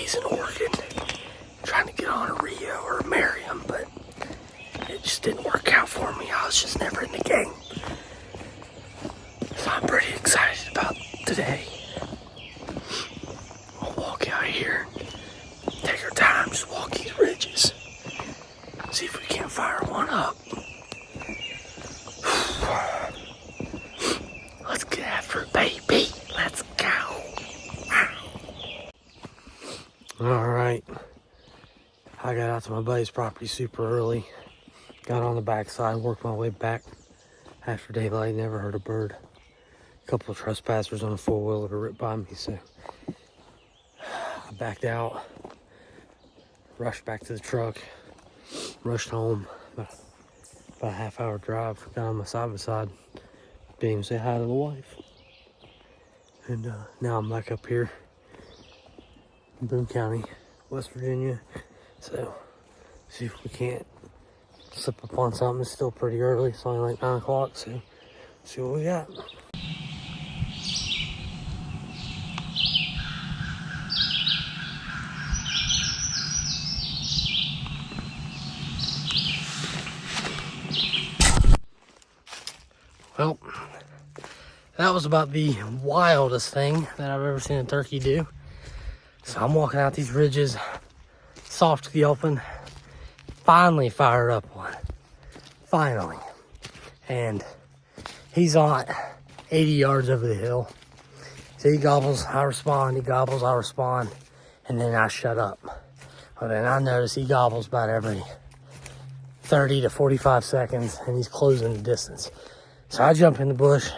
days in Oregon trying to get on a Rio or a Merriam, but it just didn't work out for me. I was just never in the game. So I'm pretty excited about today. We'll walk out here, take our time, just walk these ridges, see if we can't fire one up. Let's get after it, baby. Let's go. Alright. I got out to my buddy's property super early. Got on the backside, worked my way back. After daylight, never heard a bird. A couple of trespassers on a four-wheeler ripped by me, so I backed out, rushed back to the truck, rushed home. About a half-hour drive, got on my side-by-side, didn't even say hi to the wife. And now I'm back up here in Boone County, West Virginia. So, see if we can't slip up on something. It's still pretty early. It's only like 9 o'clock, so see what we got. Well, that was about the wildest thing that I've ever seen a turkey do. So I'm walking out these ridges, soft to the open, finally fired up one. Finally. And he's on 80 yards over the hill. So he gobbles, I respond, he gobbles, I respond, and then I shut up. But then I notice he gobbles about every 30 to 45 seconds, and he's closing the distance. So I jump in the bush,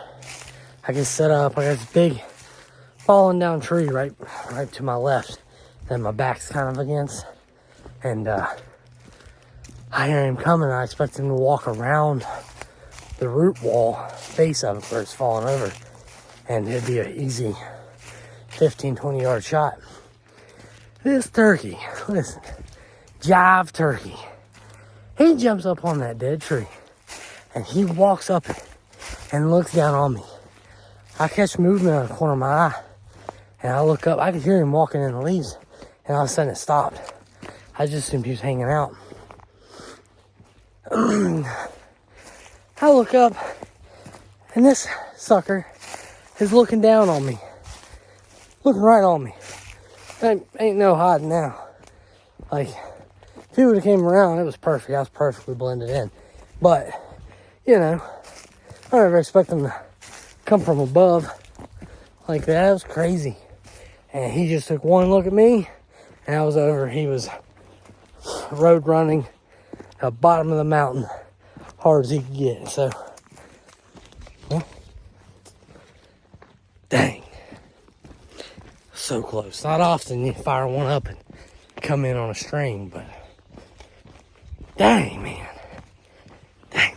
I get set up, I got this big falling down tree right to my left that my back's kind of against. And I hear him coming, I expect him to walk around the root wall base of it where it's falling over. And it'd be an easy 15, 20 yard shot. This turkey, listen, jive turkey, he jumps up on that dead tree and he walks up and looks down on me. I catch movement out of the corner of my eye, and I look up. I could hear him walking in the leaves, and all of a sudden it stopped. I just assumed he was hanging out. I look up, and this sucker is looking down on me. Looking right on me. Ain't no hiding now. Like, if he would have came around, it was perfect. I was perfectly blended in. But, you know, I never expect him to come from above like that. It was crazy. And he just took one look at me, and I was over. He was road running at the bottom of the mountain, hard as he could get. So, well, dang. So close. Not often you fire one up and come in on a string, but dang, man. Dang.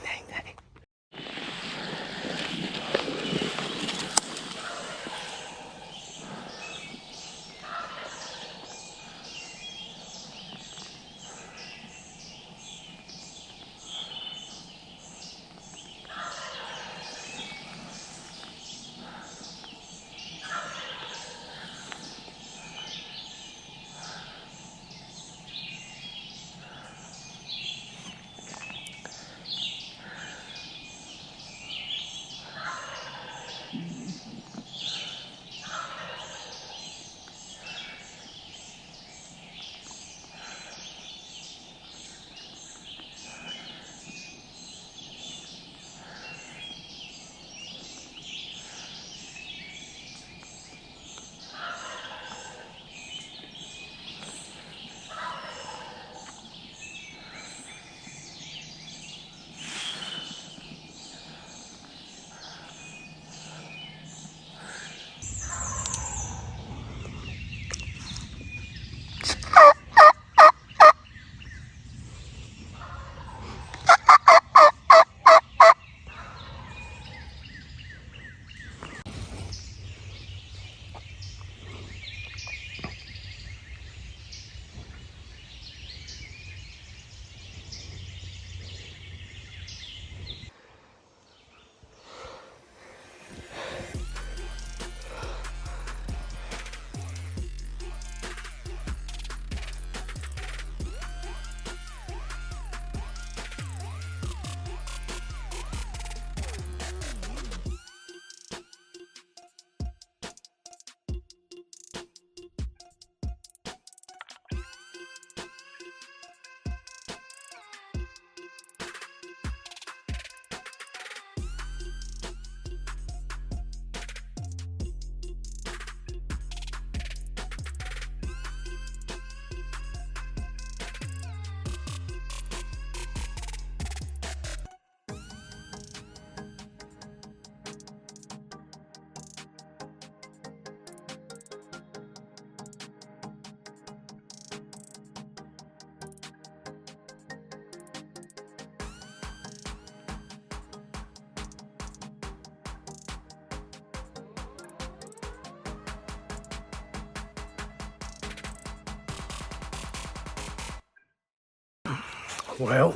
Well,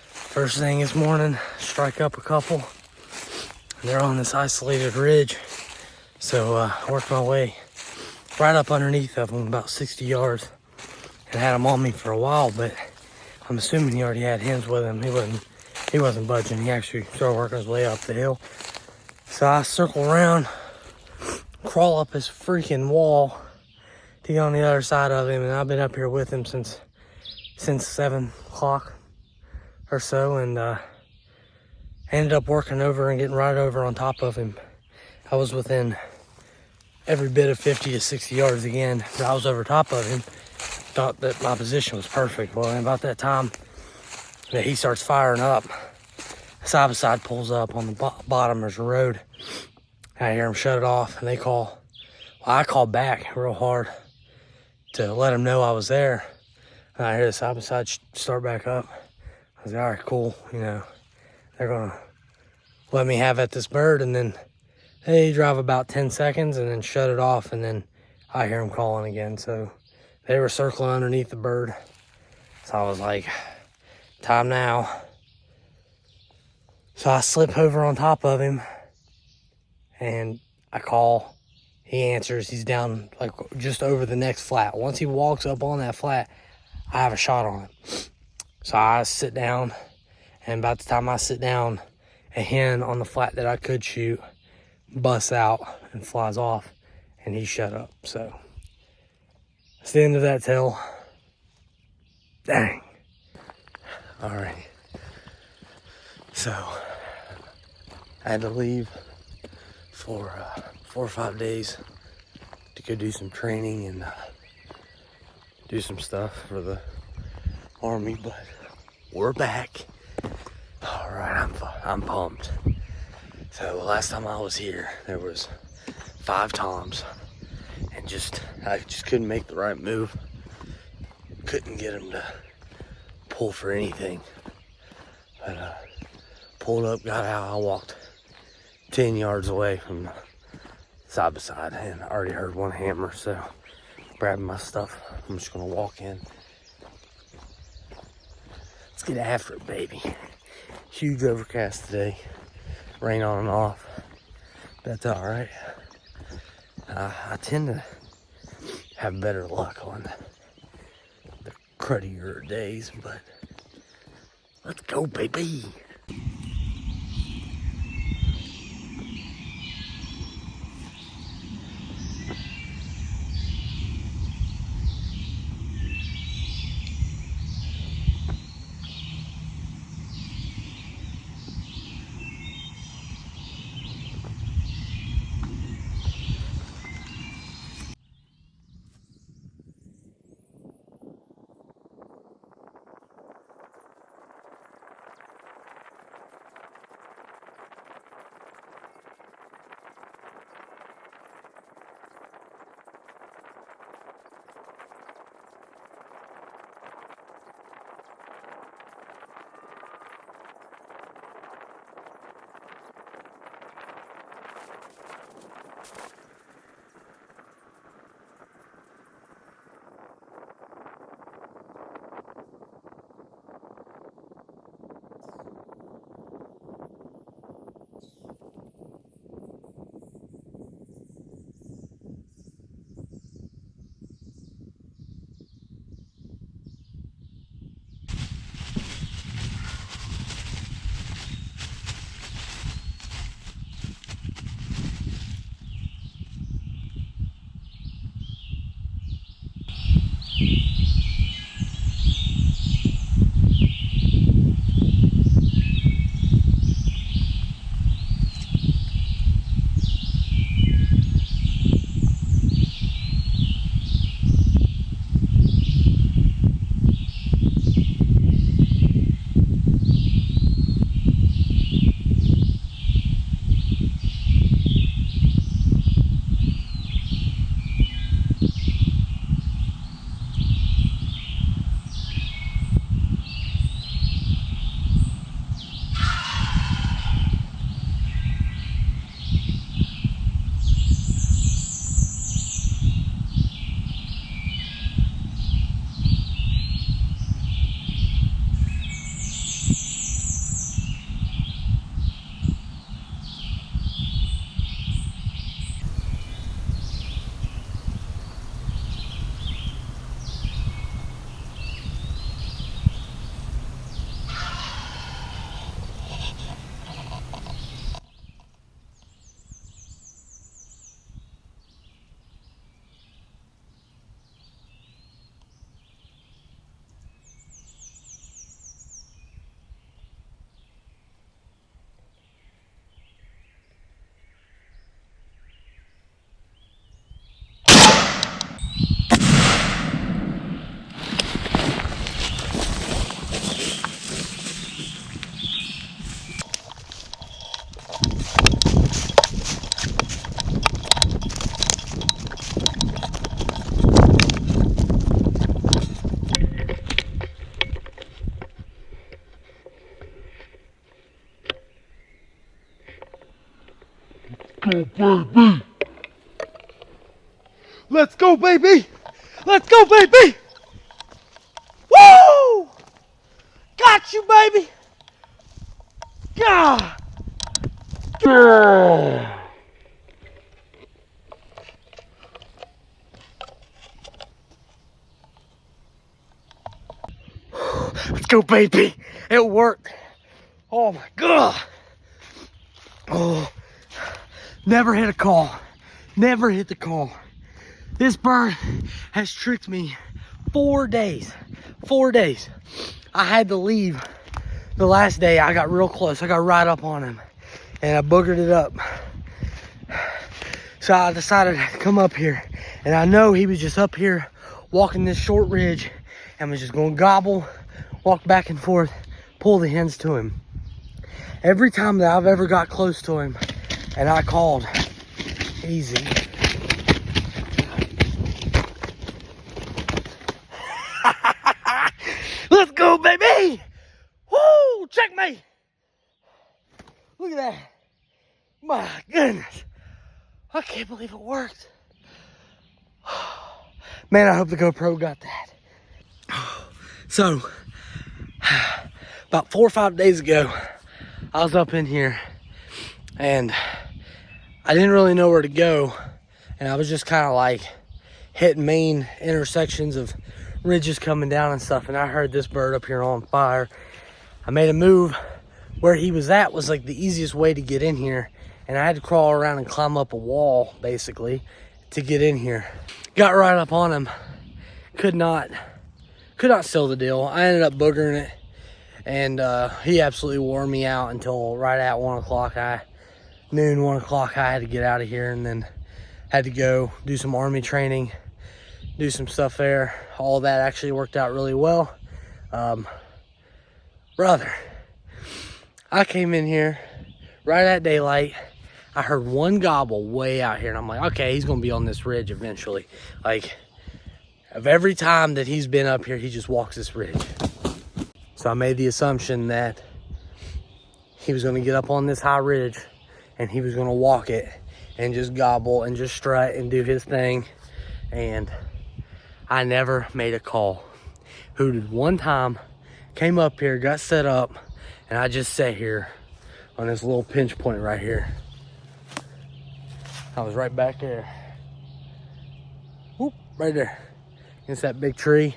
first thing this morning, strike up a couple. They're on this isolated ridge. So I worked my way right up underneath of them, about 60 yards, and had him on me for a while, but I'm assuming he already had hens with him. He wasn't budging. He actually started working his way up the hill. So I circle around, crawl up his freaking wall to get on the other side of him, and I've been up here with him since 7 o'clock or so, and ended up working over and getting right over on top of him. I was within every bit of 50 to 60 yards again, but I was over top of him. Thought that my position was perfect. Well, about that time that he starts firing up, side by side pulls up on the bottom. There's a road. I hear him shut it off, and they call. Well, I called back real hard to let them know I was there. And I hear the side by side start back up. I was like, all right, cool. You know, they're gonna let me have at this bird, and then they drive about 10 seconds and then shut it off, and then I hear them calling again. So they were circling underneath the bird. So I was like, time now. So I slip over on top of him and I call. He answers. He's down like just over the next flat. Once he walks up on that flat, I have a shot on him. So I sit down, and about the time I sit down, a hen on the flat that I could shoot busts out and flies off, and he shut up. So it's the end of that tale. Dang. All right. So I had to leave for 4 or 5 days to go do some training and do some stuff for the Army, but we're back. All right, I'm pumped. So the last time I was here, there was 5 toms, and I just couldn't make the right move. Couldn't get them to pull for anything. But pulled up, got out. I walked 10 yards away from side by side, and I already heard one hammer. So grabbing my stuff, I'm just gonna walk in. Let's get after it, baby. Huge overcast today. Rain on and off. That's all right. I tend to have better luck on the cruddier days, but let's go, baby. Let's go, baby! Let's go, baby! Woo! Got you, baby! God! Let's go, baby! It worked! Oh my God! Oh, never hit a call. Never hit the call. This bird has tricked me 4 days. 4 days. I had to leave the last day. I got real close. I got right up on him and I boogered it up. So I decided to come up here, and I know he was just up here walking this short ridge and was just going to gobble, walk back and forth, pull the hens to him. Every time that I've ever got close to him and I called, easy. Let's go, baby! Woo! Check me! Look at that. My goodness. I can't believe it worked. Man, I hope the GoPro got that. So, about 4 or 5 days ago, I was up in here and I didn't really know where to go. And I was just kind of like hitting main intersections of ridges coming down and stuff. And I heard this bird up here on fire. I made a move. Where he was at was like the easiest way to get in here. And I had to crawl around and climb up a wall, basically, to get in here. Got right up on him. Could not seal the deal. I ended up boogering it. And he absolutely wore me out until right at 1 o'clock. Noon, 1 o'clock, I had to get out of here and then had to go do some army training, do some stuff there. All that actually worked out really well. Brother, I came in here right at daylight. I heard one gobble way out here and I'm like, okay, he's gonna be on this ridge eventually. Like, of every time that he's been up here, he just walks this ridge. So I made the assumption that he was gonna get up on this high ridge and he was gonna walk it and just gobble and just strut and do his thing. And I never made a call. Hooted one time, came up here, got set up, and I just sat here on this little pinch point right here. I was right back there. Whoop, right there. Against that big tree.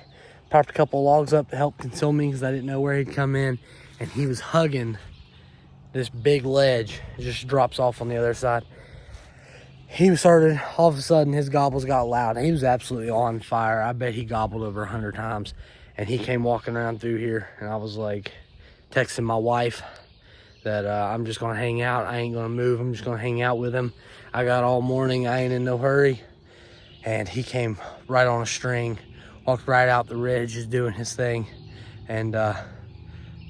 Propped a couple logs up to help conceal me because I didn't know where he'd come in. And he was hugging this big ledge. It just drops off on the other side. He started, all of a sudden, his gobbles got loud. He was absolutely on fire. I bet he gobbled over 100 times. And he came walking around through here. And I was like, texting my wife that I'm just gonna hang out. I ain't gonna move. I'm just gonna hang out with him. I got all morning. I ain't in no hurry. And he came right on a string, walked right out the ridge, just doing his thing. And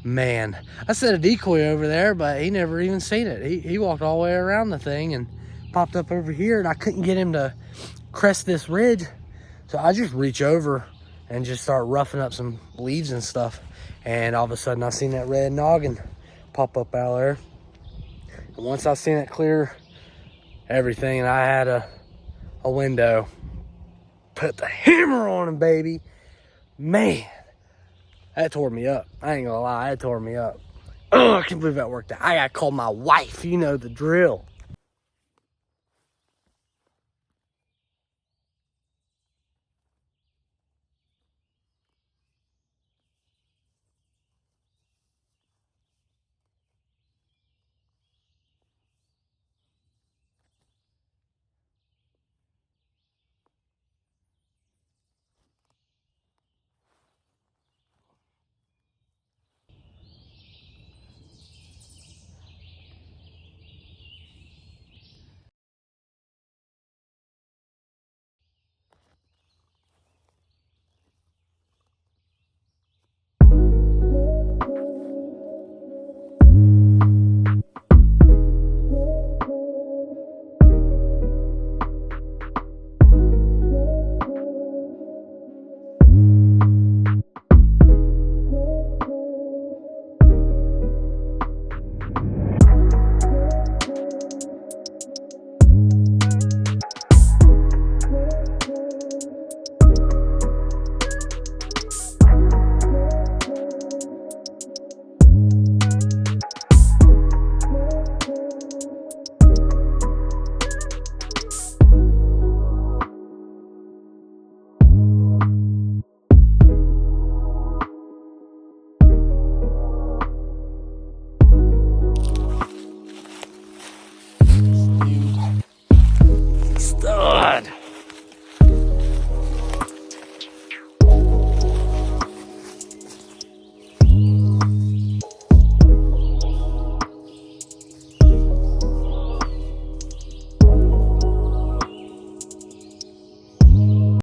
man, I set a decoy over there, but he never even seen it. He walked all the way around the thing and popped up over here, and I couldn't get him to crest this ridge. So I just reach over and just start roughing up some leaves and stuff. And all of a sudden I seen that red noggin pop up out there. And once I seen it clear everything, and I had a window, put the hammer on him, baby. Man, that tore me up. I ain't gonna lie, that tore me up. Oh, I can't believe that worked out. I gotta call my wife. You know the drill.